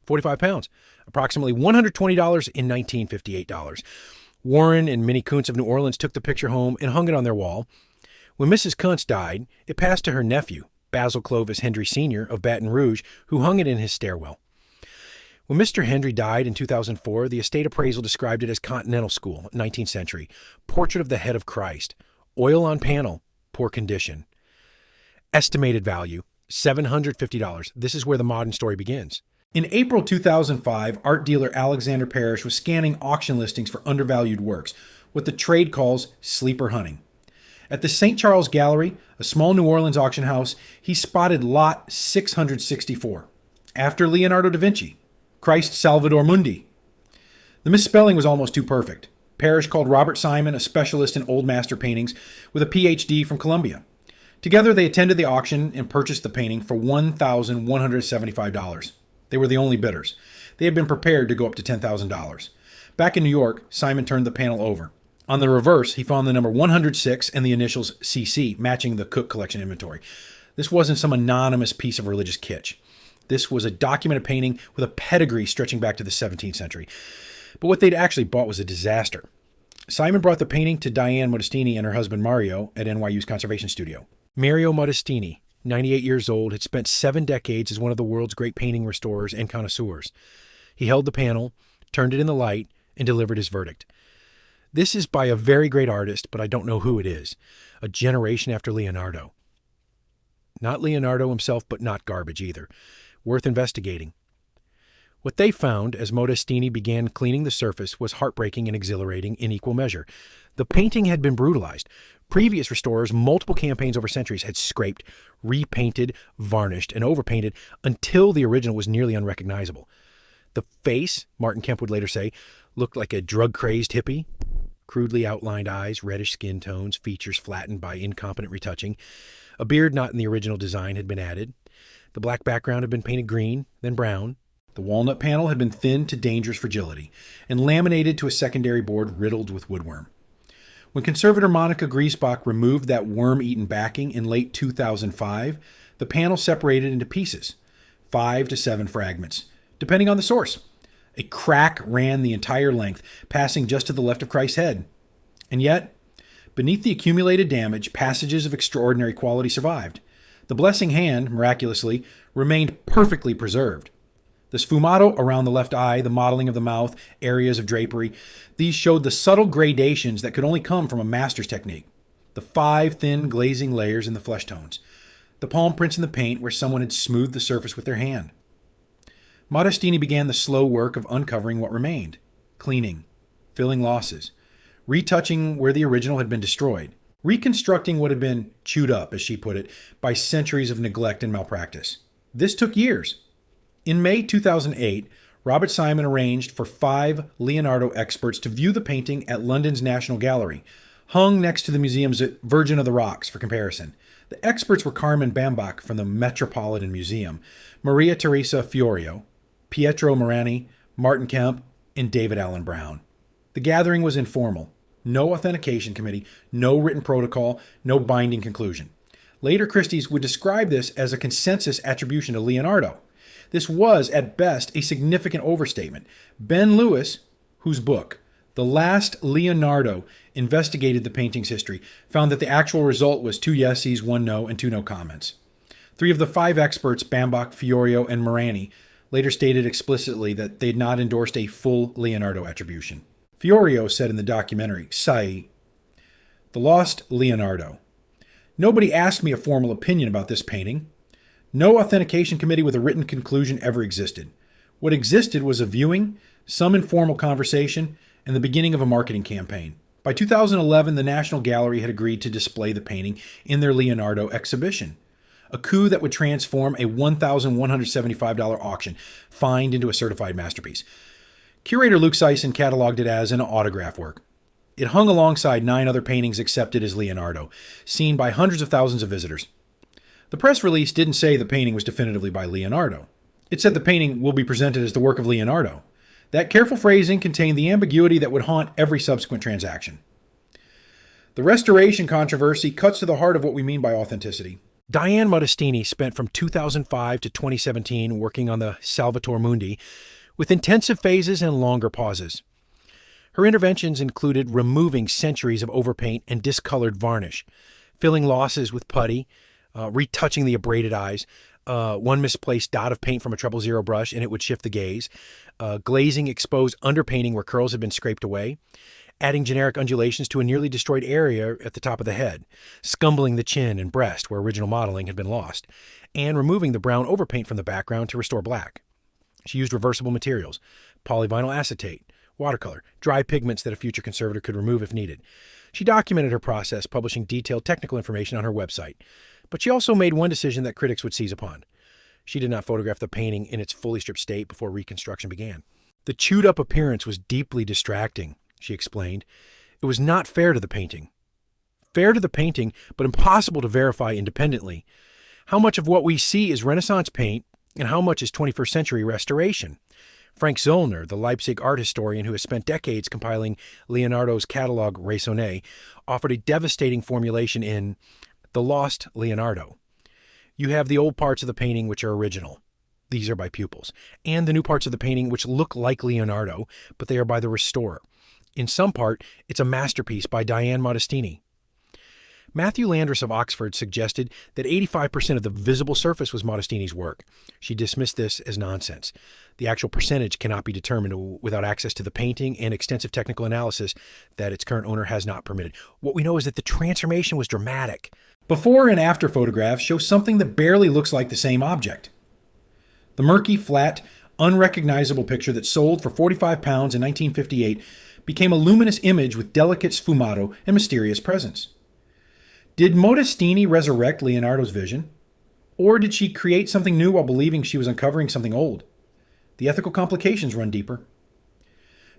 A: £45, approximately $120 in 1958 dollars. Warren and Minnie Kuntz of New Orleans took the picture home and hung it on their wall. When Mrs. Kuntz died, it passed to her nephew, Basil Clovis Hendry Sr. of Baton Rouge, who hung it in his stairwell. When Mr. Hendry died in 2004, the estate appraisal described it as Continental School, 19th century. Portrait of the head of Christ. Oil on panel. Poor condition. Estimated value, $750. This is where the modern story begins. In April 2005, art dealer Alexander Parrish was scanning auction listings for undervalued works, what the trade calls sleeper hunting. At the St. Charles Gallery, a small New Orleans auction house, he spotted lot 664, after Leonardo da Vinci. Christ Salvator Mundi. The misspelling was almost too perfect. Parrish called Robert Simon, a specialist in Old Master paintings, with a Ph.D. from Columbia. Together, they attended the auction and purchased the painting for $1,175. They were the only bidders. They had been prepared to go up to $10,000. Back in New York, Simon turned the panel over. On the reverse, he found the number 106 and the initials CC, matching the Cook collection inventory. This wasn't some anonymous piece of religious kitsch. This was a documented painting with a pedigree stretching back to the 17th century. But what they'd actually bought was a disaster. Simon brought the painting to Diane Modestini and her husband Mario at NYU's Conservation Studio. Mario Modestini, 98 years old, had spent 7 decades as one of the world's great painting restorers and connoisseurs. He held the panel, turned it in the light, and delivered his verdict. This is by a very great artist, but I don't know who it is. A generation after Leonardo. Not Leonardo himself, but not garbage either. Worth investigating. What they found as Modestini began cleaning the surface was heartbreaking and exhilarating in equal measure. The painting had been brutalized. Previous restorers, multiple campaigns over centuries, had scraped, repainted, varnished, and overpainted until the original was nearly unrecognizable. The face, Martin Kemp would later say, looked like a drug-crazed hippie. Crudely outlined eyes, reddish skin tones, features flattened by incompetent retouching. A beard not in the original design had been added. The black background had been painted green, then brown. The walnut panel had been thinned to dangerous fragility and laminated to a secondary board riddled with woodworm. When conservator Monica Griesbach removed that worm-eaten backing in late 2005, the panel separated into pieces, 5 to 7 fragments, depending on the source. A crack ran the entire length, passing just to the left of Christ's head. And yet, beneath the accumulated damage, passages of extraordinary quality survived. The blessing hand, miraculously, remained perfectly preserved. The sfumato around the left eye, the modeling of the mouth, areas of drapery, these showed the subtle gradations that could only come from a master's technique. The 5 thin glazing layers in the flesh tones. The palm prints in the paint where someone had smoothed the surface with their hand. Modestini began the slow work of uncovering what remained, cleaning, filling losses, retouching where the original had been destroyed. reconstructing what had been chewed up, as she put it, by centuries of neglect and malpractice. This took years. In May 2008, Robert Simon arranged for 5 Leonardo experts to view the painting at London's National Gallery, hung next to the museum's Virgin of the Rocks for comparison. The experts were Carmen Bambach from the Metropolitan Museum, Maria Teresa Fiorio, Pietro Morani, Martin Kemp, and David Allen Brown. The gathering was informal. No authentication committee, no written protocol, no binding conclusion. Later Christie's would describe this as a consensus attribution to Leonardo. This was, at best, a significant overstatement. Ben Lewis, whose book, The Last Leonardo, investigated the painting's history, found that the actual result was 2 yeses, 1 no, and 2 no comments. 3 of the 5 experts, Bambach, Fiorio, and Morani, later stated explicitly that they had not endorsed a full Leonardo attribution. Fiorio said in the documentary, Sai, The Lost Leonardo. Nobody asked me a formal opinion about this painting. No authentication committee with a written conclusion ever existed. What existed was a viewing, some informal conversation, and the beginning of a marketing campaign. By 2011, the National Gallery had agreed to display the painting in their Leonardo exhibition, a coup that would transform a $1,175 auction find into a certified masterpiece. Curator Luke Sison cataloged it as an autograph work. It hung alongside 9 other paintings accepted as Leonardo, seen by hundreds of thousands of visitors. The press release didn't say the painting was definitively by Leonardo. It said the painting will be presented as the work of Leonardo. That careful phrasing contained the ambiguity that would haunt every subsequent transaction. The restoration controversy cuts to the heart of what we mean by authenticity. Diane Modestini spent from 2005 to 2017 working on the Salvator Mundi, with intensive phases and longer pauses. Her interventions included removing centuries of overpaint and discolored varnish, filling losses with putty, retouching the abraded eyes, one misplaced dot of paint from a 000 brush and it would shift the gaze, glazing exposed underpainting where curls had been scraped away, adding generic undulations to a nearly destroyed area at the top of the head, scumbling the chin and breast where original modeling had been lost, and removing the brown overpaint from the background to restore black. She used reversible materials, polyvinyl acetate, watercolor, dry pigments that a future conservator could remove if needed. She documented her process, publishing detailed technical information on her website. But she also made one decision that critics would seize upon. She did not photograph the painting in its fully stripped state before reconstruction began. The chewed-up appearance was deeply distracting, she explained. It was not fair to the painting. Fair to the painting, but impossible to verify independently. How much of what we see is Renaissance paint, and how much is 21st century restoration? Frank Zollner, the Leipzig art historian who has spent decades compiling Leonardo's catalog Raisonné, offered a devastating formulation in The Lost Leonardo. You have the old parts of the painting which are original. These are by pupils. And the new parts of the painting which look like Leonardo, but they are by the restorer. In some part, it's a masterpiece by Diane Modestini. Matthew Landris of Oxford suggested that 85% of the visible surface was Modestini's work. She dismissed this as nonsense. The actual percentage cannot be determined without access to the painting and extensive technical analysis that its current owner has not permitted. What we know is that the transformation was dramatic. Before and after photographs show something that barely looks like the same object. The murky, flat, unrecognizable picture that sold for £45 in 1958 became a luminous image with delicate sfumato and mysterious presence. Did Modestini resurrect Leonardo's vision? Or did she create something new while believing she was uncovering something old? The ethical complications run deeper.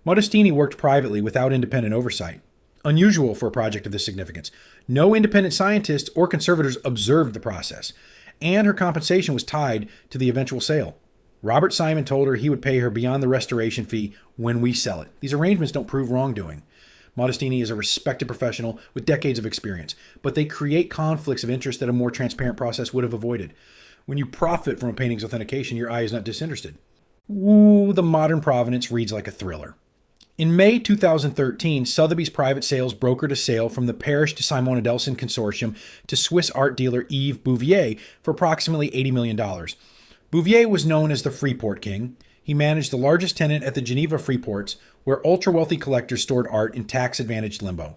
A: Modestini worked privately without independent oversight, unusual for a project of this significance. No independent scientists or conservators observed the process, and her compensation was tied to the eventual sale. Robert Simon told her he would pay her beyond the restoration fee when we sell it. These arrangements don't prove wrongdoing. Modestini is a respected professional with decades of experience, but they create conflicts of interest that a more transparent process would have avoided. When you profit from a painting's authentication, your eye is not disinterested. Ooh, the modern provenance reads like a thriller. In May 2013, Sotheby's private sales brokered a sale from the Parish to Simon & Adelson consortium to Swiss art dealer Yves Bouvier for approximately $80 million. Bouvier was known as the Freeport King. He managed the largest tenant at the Geneva Freeports, where ultra-wealthy collectors stored art in tax-advantaged limbo.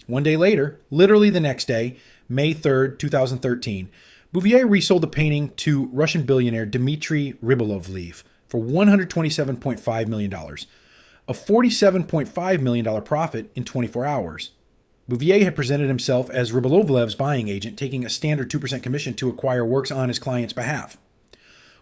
A: One day later, literally the next day, May 3, 2013, Bouvier resold the painting to Russian billionaire Dmitry Rybolovlev for $127.5 million, a $47.5 million profit in 24 hours. Bouvier had presented himself as Rybolovlev's buying agent, taking a standard 2% commission to acquire works on his client's behalf.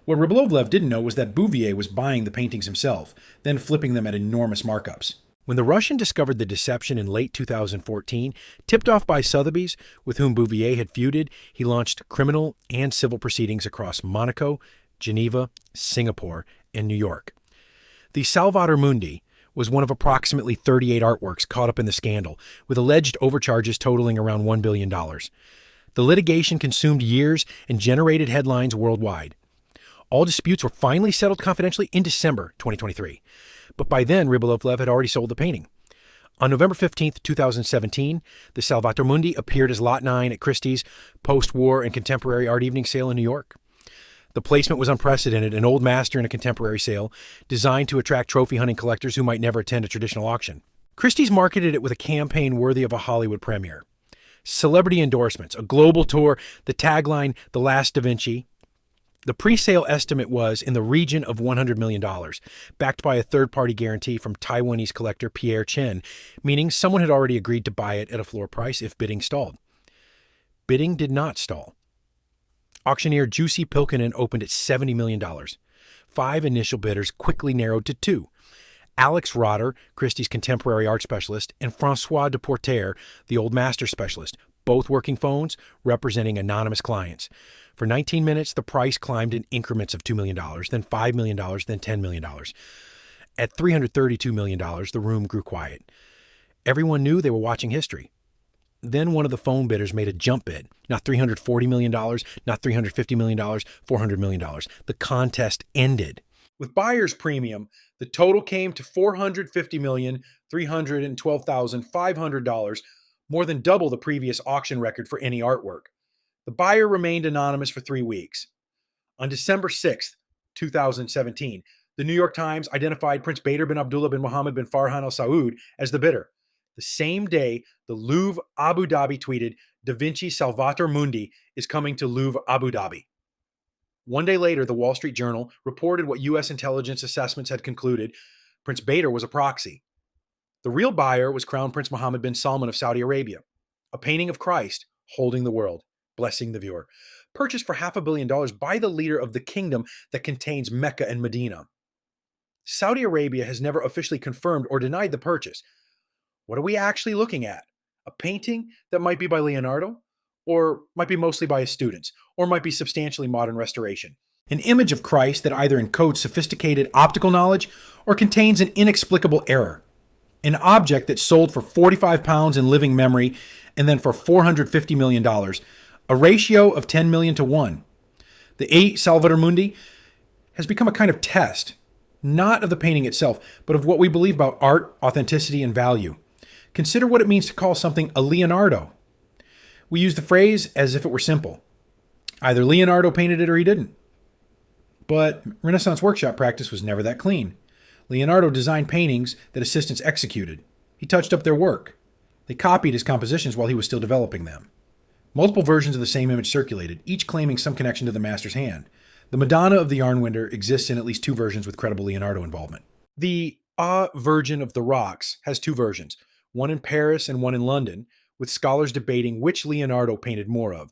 A: What Rybolovlev didn't know was that Bouvier was buying the paintings himself, then flipping them at enormous markups. When the Russian discovered the deception in late 2014, tipped off by Sotheby's, with whom Bouvier had feuded, he launched criminal and civil proceedings across Monaco, Geneva, Singapore, and New York. The Salvator Mundi was one of approximately 38 artworks caught up in the scandal, with alleged overcharges totaling around $1 billion. The litigation consumed years and generated headlines worldwide. All disputes were finally settled confidentially in December 2023. But by then, Rybolovlev had already sold the painting. On November 15, 2017, the Salvator Mundi appeared as Lot 9 at Christie's post-war and contemporary art evening sale in New York. The placement was unprecedented, an old master in a contemporary sale, designed to attract trophy hunting collectors who might never attend a traditional auction. Christie's marketed it with a campaign worthy of a Hollywood premiere. Celebrity endorsements, a global tour, the tagline, The Last Da Vinci. The pre-sale estimate was in the region of $100 million, backed by a third-party guarantee from Taiwanese collector Pierre Chen, meaning someone had already agreed to buy it at a floor price if bidding stalled. Bidding did not stall. Auctioneer Jussi Pilkinen opened at $70 million. 5 initial bidders quickly narrowed to 2. Alex Rotter, Christie's contemporary art specialist, and Francois de Porter, the old master specialist, both working phones representing anonymous clients. For 19 minutes, the price climbed in increments of $2 million, then $5 million, then $10 million. At $332 million, the room grew quiet. Everyone knew they were watching history. Then one of the phone bidders made a jump bid. Not $340 million, not $350 million, $400 million. The contest ended. With buyer's premium, the total came to $450,312,500, more than double the previous auction record for any artwork. The buyer remained anonymous for 3 weeks. On December 6, 2017, the New York Times identified Prince Bader bin Abdullah bin Mohammed bin Farhan Al Saud as the bidder. The same day, the Louvre Abu Dhabi tweeted, Da Vinci Salvator Mundi is coming to Louvre Abu Dhabi. One day later, the Wall Street Journal reported what U.S. intelligence assessments had concluded: Prince Bader was a proxy. The real buyer was Crown Prince Mohammed bin Salman of Saudi Arabia, a painting of Christ holding the world, blessing the viewer, purchased for $500 million by the leader of the kingdom that contains Mecca and Medina. Saudi Arabia has never officially confirmed or denied the purchase. What are we actually looking at? A painting that might be by Leonardo, or might be mostly by his students, or might be substantially modern restoration. An image of Christ that either encodes sophisticated optical knowledge or contains an inexplicable error. An object that sold for 45 pounds in living memory and then for $450 million, a ratio of 10 million to 1. The A. Salvator Mundi has become a kind of test, not of the painting itself, but of what we believe about art, authenticity, and value. Consider what it means to call something a Leonardo. We use the phrase as if it were simple. Either Leonardo painted it or he didn't. But Renaissance workshop practice was never that clean. Leonardo designed paintings that assistants executed. He touched up their work. They copied his compositions while he was still developing them. Multiple versions of the same image circulated, each claiming some connection to the master's hand. The Madonna of the Yarnwinder exists in at least 2 versions with credible Leonardo involvement. The Virgin of the Rocks has 2 versions, one in Paris and one in London, with scholars debating which Leonardo painted more of.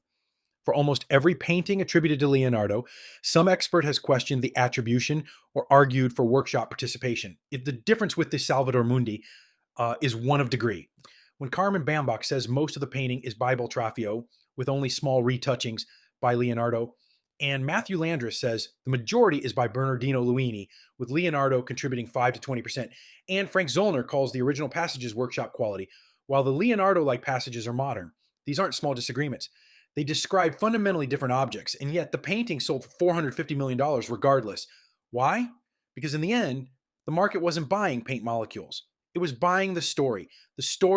A: For almost every painting attributed to Leonardo, some expert has questioned the attribution or argued for workshop participation. The difference with the Salvator Mundi is one of degree. When Carmen Bambach says most of the painting is by Beltrafio, with only small retouchings by Leonardo, and Matthew Landris says the majority is by Bernardino Luini, with Leonardo contributing 5 to 20%, and Frank Zollner calls the original passages workshop quality, while the Leonardo-like passages are modern. These aren't small disagreements. They describe fundamentally different objects, and yet the painting sold for $450 million regardless. Why? Because in the end, the market wasn't buying paint molecules. It was buying the story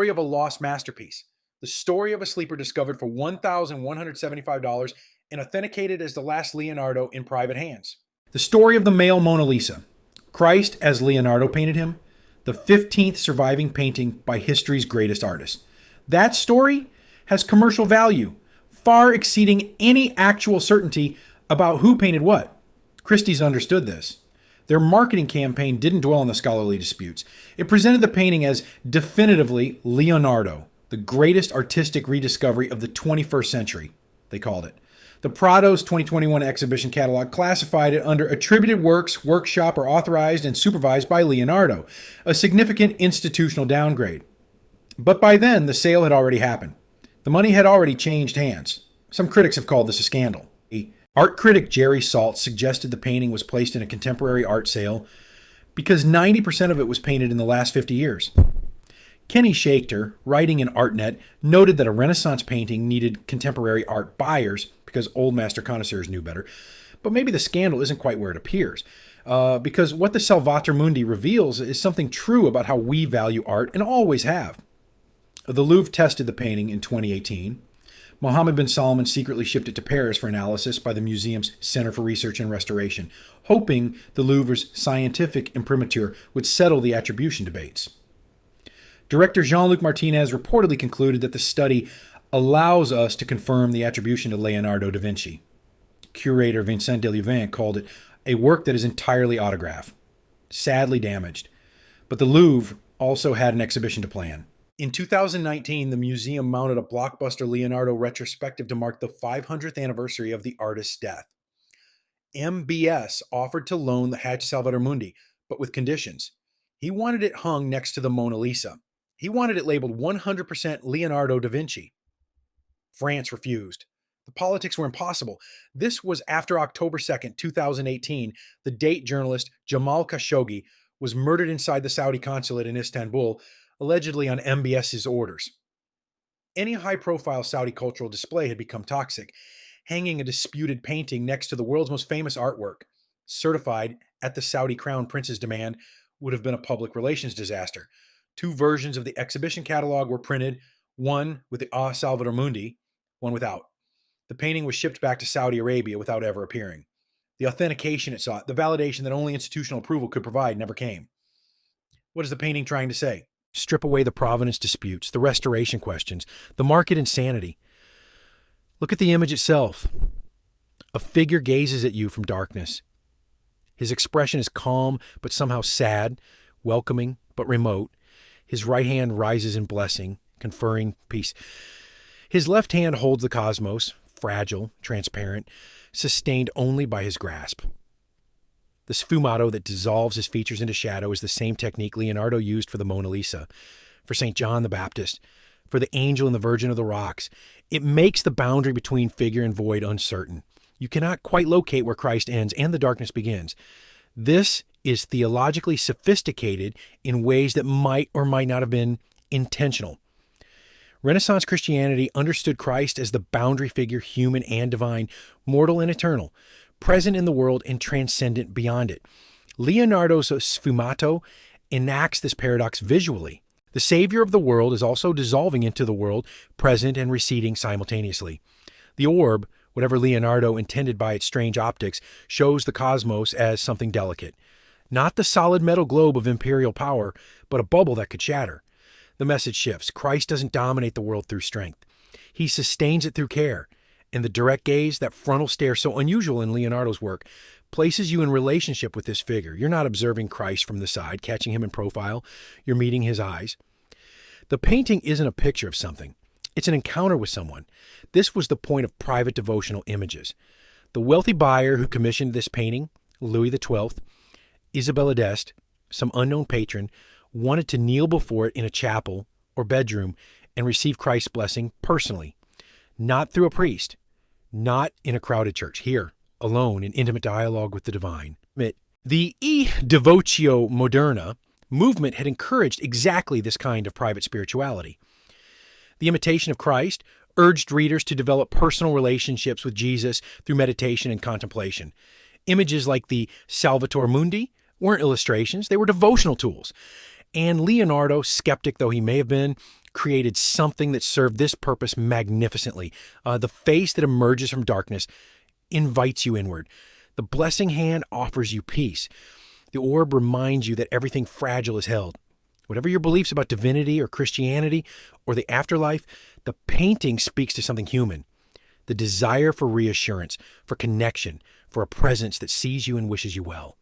A: of a lost masterpiece, the story of a sleeper discovered for $1,175 and authenticated as the last Leonardo in private hands. The story of the male Mona Lisa, Christ as Leonardo painted him, the 15th surviving painting by history's greatest artist. That story has commercial value, far exceeding any actual certainty about who painted what. Christie's understood this. Their marketing campaign didn't dwell on the scholarly disputes. It presented the painting as definitively Leonardo, the greatest artistic rediscovery of the 21st century, they called it. The Prado's 2021 exhibition catalog classified it under attributed works, workshop, or authorized and supervised by Leonardo, a significant institutional downgrade. But by then, the sale had already happened. The money had already changed hands. Some critics have called this a scandal. Art critic Jerry Salt suggested the painting was placed in a contemporary art sale because 90% of it was painted in the last 50 years. Kenny Schachter, writing in ArtNet, noted that a Renaissance painting needed contemporary art buyers because old master connoisseurs knew better. But maybe the scandal isn't quite where it appears, because what the Salvator Mundi reveals is something true about how we value art and always have. The Louvre tested the painting in 2018. Mohammed bin Salman secretly shipped it to Paris for analysis by the museum's Center for Research and Restoration, hoping the Louvre's scientific imprimatur would settle the attribution debates. Director Jean-Luc Martinez reportedly concluded that the study allows us to confirm the attribution to Leonardo da Vinci. Curator Vincent Deluvin called it a work that is entirely autograph, sadly damaged. But the Louvre also had an exhibition to plan. In 2019, the museum mounted a blockbuster Leonardo retrospective to mark the 500th anniversary of the artist's death. MBS offered to loan the Hatch Salvator Mundi, but with conditions. He wanted it hung next to the Mona Lisa. He wanted it labeled 100% Leonardo da Vinci. France refused. The politics were impossible. This was after October 2nd, 2018, the date journalist Jamal Khashoggi was murdered inside the Saudi consulate in Istanbul, allegedly on MBS's orders. Any high-profile Saudi cultural display had become toxic. Hanging a disputed painting next to the world's most famous artwork, certified at the Saudi crown prince's demand, would have been a public relations disaster. 2 versions of the exhibition catalog were printed, one with the Salvator Mundi, one without. The painting was shipped back to Saudi Arabia without ever appearing. The authentication it sought, the validation that only institutional approval could provide, never came. What is the painting trying to say? Strip away the provenance disputes, the restoration questions, the market insanity. Look at the image itself. A figure gazes at you from darkness. His expression is calm, but somehow sad, welcoming, but remote. His right hand rises in blessing, conferring peace. His left hand holds the cosmos, fragile, transparent, sustained only by his grasp. The sfumato that dissolves his features into shadow is the same technique Leonardo used for the Mona Lisa, for St. John the Baptist, for the angel and the Virgin of the Rocks. It makes the boundary between figure and void uncertain. You cannot quite locate where Christ ends and the darkness begins. This is theologically sophisticated in ways that might or might not have been intentional. Renaissance Christianity understood Christ as the boundary figure, human and divine, mortal and eternal, present in the world and transcendent beyond it. Leonardo's sfumato enacts this paradox visually. The Savior of the world is also dissolving into the world, present and receding simultaneously. The orb, whatever Leonardo intended by its strange optics, shows the cosmos as something delicate. Not the solid metal globe of imperial power, but a bubble that could shatter. The message shifts. Christ doesn't dominate the world through strength. He sustains it through care. And the direct gaze, that frontal stare so unusual in Leonardo's work, places you in relationship with this figure. You're not observing Christ from the side, catching him in profile. You're meeting his eyes. The painting isn't a picture of something. It's an encounter with someone. This was the point of private devotional images. The wealthy buyer who commissioned this painting, Louis XII, Isabella d'Este, some unknown patron, wanted to kneel before it in a chapel or bedroom and receive Christ's blessing personally. Not through a priest, not in a crowded church, here, alone, in intimate dialogue with the divine. The Devotio Moderna movement had encouraged exactly this kind of private spirituality. The imitation of Christ urged readers to develop personal relationships with Jesus through meditation and contemplation. Images like the Salvator Mundi weren't illustrations, they were devotional tools. And Leonardo, skeptic though he may have been, created something that served this purpose magnificently. The face that emerges from darkness invites you inward. The blessing hand offers you peace. The orb reminds you that everything fragile is held. Whatever your beliefs about divinity or Christianity or the afterlife, the painting speaks to something human. The desire for reassurance, for connection, for a presence that sees you and wishes you well.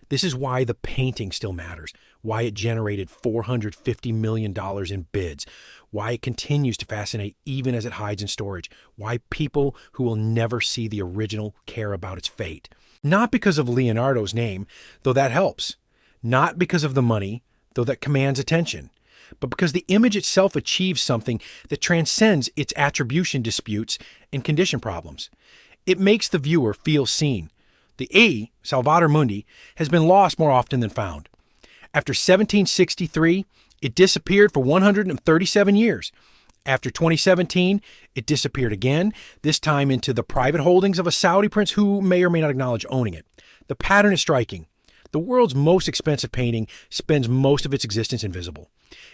A: This is why the painting still matters, why it generated $450 million in bids, why it continues to fascinate even as it hides in storage, why people who will never see the original care about its fate. Not because of Leonardo's name, though that helps. Not because of the money, though that commands attention. But because the image itself achieves something that transcends its attribution disputes and condition problems. It makes the viewer feel seen. The E, Salvator Mundi, has been lost more often than found. After 1763, it disappeared for 137 years. After 2017, it disappeared again, this time into the private holdings of a Saudi prince who may or may not acknowledge owning it. The pattern is striking. The world's most expensive painting spends most of its existence invisible.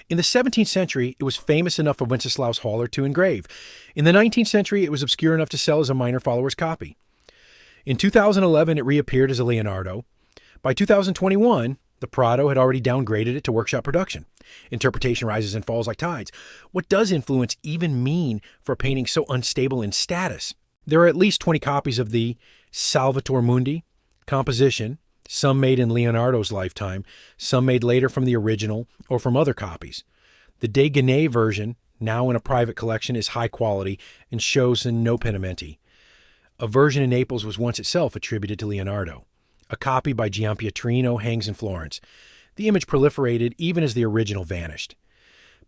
A: In the 17th century, it was famous enough for Wenceslaus Hollar to engrave. In the 19th century, it was obscure enough to sell as a minor follower's copy. In 2011, it reappeared as a Leonardo. By 2021, the Prado had already downgraded it to workshop production. Interpretation rises and falls like tides. What does influence even mean for a painting so unstable in status? There are at least 20 copies of the Salvator Mundi composition, some made in Leonardo's lifetime, some made later from the original or from other copies. The Deguené version, now in a private collection, is high quality and shows in no pentimenti. A version in Naples was once itself attributed to Leonardo. A copy by Giampietrino hangs in Florence. The image proliferated even as the original vanished.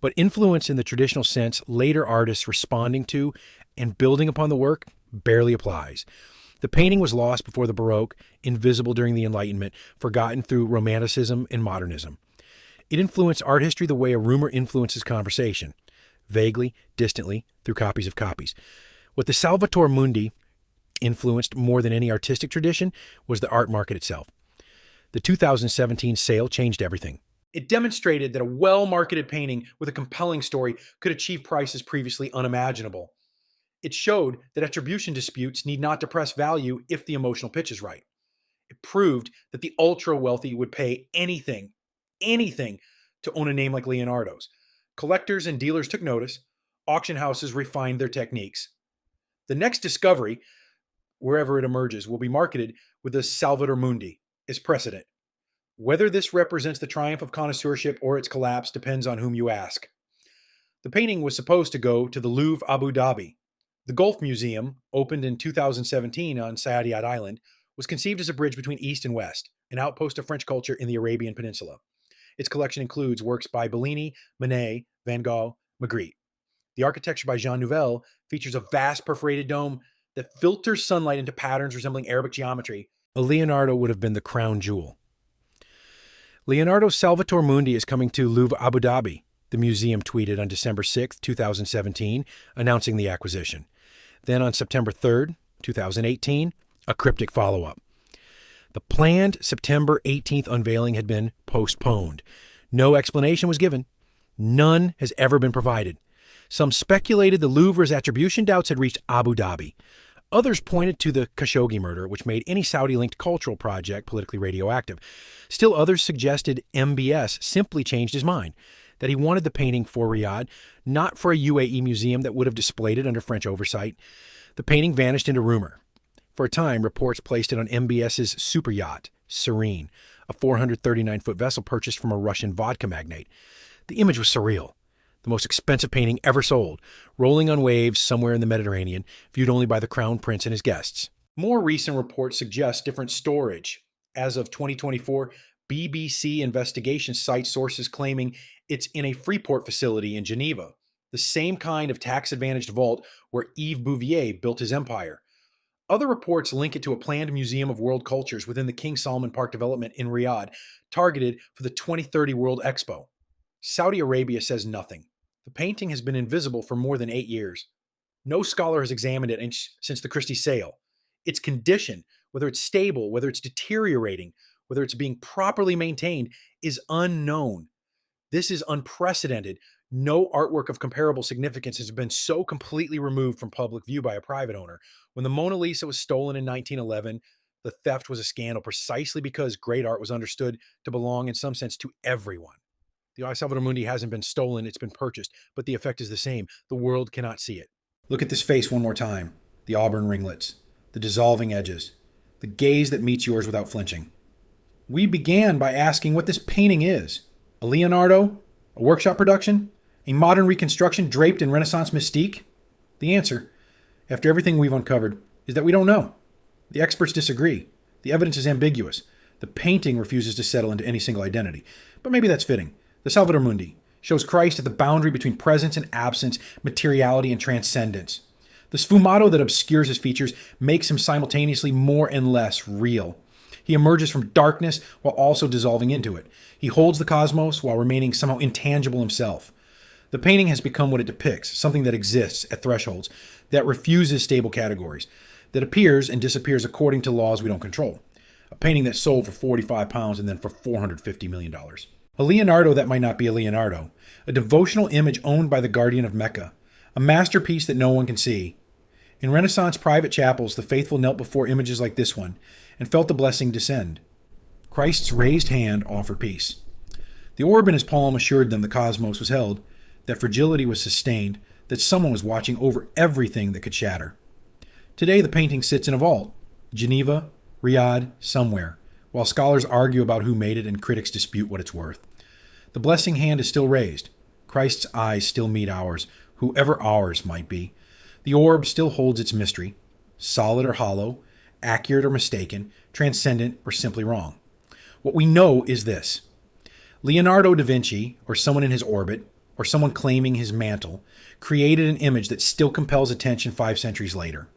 A: But influence in the traditional sense, later artists responding to and building upon the work barely applies. The painting was lost before the Baroque, invisible during the Enlightenment, forgotten through Romanticism and Modernism. It influenced art history the way a rumor influences conversation, vaguely, distantly, through copies of copies. What the Salvator Mundi influenced more than any artistic tradition was the art market itself. The 2017 sale changed everything. It demonstrated that a well-marketed painting with a compelling story could achieve prices previously unimaginable. It showed that attribution disputes need not depress value if the emotional pitch is right. It proved that the ultra-wealthy would pay anything to own a name like Leonardo's. Collectors and dealers took notice. Auction houses refined their techniques. The next discovery, wherever it emerges, will be marketed with the Salvator Mundi as precedent. Whether this represents the triumph of connoisseurship or its collapse depends on whom you ask. The painting was supposed to go to the Louvre Abu Dhabi. The Gulf Museum, opened in 2017 on Saadiyat Island, was conceived as a bridge between East and West, an outpost of French culture in the Arabian Peninsula. Its collection includes works by Bellini, Manet, Van Gogh, Magritte. The architecture by Jean Nouvel features a vast perforated dome that filters sunlight into patterns resembling Arabic geometry. A Leonardo would have been the crown jewel. Leonardo's Salvator Mundi is coming to Louvre Abu Dhabi, the museum tweeted on December 6, 2017, announcing the acquisition. Then on September 3, 2018, a cryptic follow-up. The planned September 18th unveiling had been postponed. No explanation was given. None has ever been provided. Some speculated the Louvre's attribution doubts had reached Abu Dhabi. Others pointed to the Khashoggi murder, which made any Saudi-linked cultural project politically radioactive. Still others suggested MBS simply changed his mind, that he wanted the painting for Riyadh, not for a UAE museum that would have displayed it under French oversight. The painting vanished into rumor. For a time, reports placed it on MBS's super yacht, Serene, a 439-foot vessel purchased from a Russian vodka magnate. The image was surreal. The most expensive painting ever sold, rolling on waves somewhere in the Mediterranean, viewed only by the Crown Prince and his guests. More recent reports suggest different storage. As of 2024, BBC investigation cites sources claiming it's in a Freeport facility in Geneva, the same kind of tax-advantaged vault where Yves Bouvier built his empire. Other reports link it to a planned Museum of World Cultures within the King Salman Park development in Riyadh, targeted for the 2030 World Expo. Saudi Arabia says nothing. The painting has been invisible for more than 8 years. No scholar has examined it since the Christie sale. Its condition, whether it's stable, whether it's deteriorating, whether it's being properly maintained, is unknown. This is unprecedented. No artwork of comparable significance has been so completely removed from public view by a private owner. When the Mona Lisa was stolen in 1911, the theft was a scandal precisely because great art was understood to belong in some sense to everyone. The Salvator Mundi hasn't been stolen, it's been purchased, but the effect is the same. The world cannot see it. Look at this face one more time. The auburn ringlets, the dissolving edges, the gaze that meets yours without flinching. We began by asking what this painting is. A Leonardo? A workshop production? A modern reconstruction draped in Renaissance mystique? The answer, after everything we've uncovered, is that we don't know. The experts disagree. The evidence is ambiguous. The painting refuses to settle into any single identity. But maybe that's fitting. The Salvator Mundi shows Christ at the boundary between presence and absence, materiality and transcendence. The sfumato that obscures his features makes him simultaneously more and less real. He emerges from darkness while also dissolving into it. He holds the cosmos while remaining somehow intangible himself. The painting has become what it depicts, something that exists at thresholds, that refuses stable categories, that appears and disappears according to laws we don't control. A painting that sold for £45 and then for $450 million. A Leonardo that might not be a Leonardo. A devotional image owned by the guardian of Mecca. A masterpiece that no one can see. In Renaissance private chapels, the faithful knelt before images like this one and felt the blessing descend. Christ's raised hand offered peace. The orb in his palm assured them the cosmos was held, that fragility was sustained, that someone was watching over everything that could shatter. Today, the painting sits in a vault, Geneva, Riyadh, somewhere, while scholars argue about who made it and critics dispute what it's worth. The blessing hand is still raised. Christ's eyes still meet ours, whoever ours might be. The orb still holds its mystery, solid or hollow, accurate or mistaken, transcendent or simply wrong. What we know is this. Leonardo da Vinci, or someone in his orbit, or someone claiming his mantle, created an image that still compels attention 5 centuries later.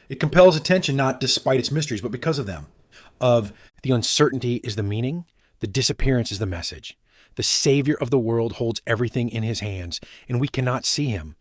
A: It compels attention not despite its mysteries, but because of them. Of the uncertainty is the meaning, the disappearance is the message. The Savior of the world holds everything in his hands, and we cannot see him.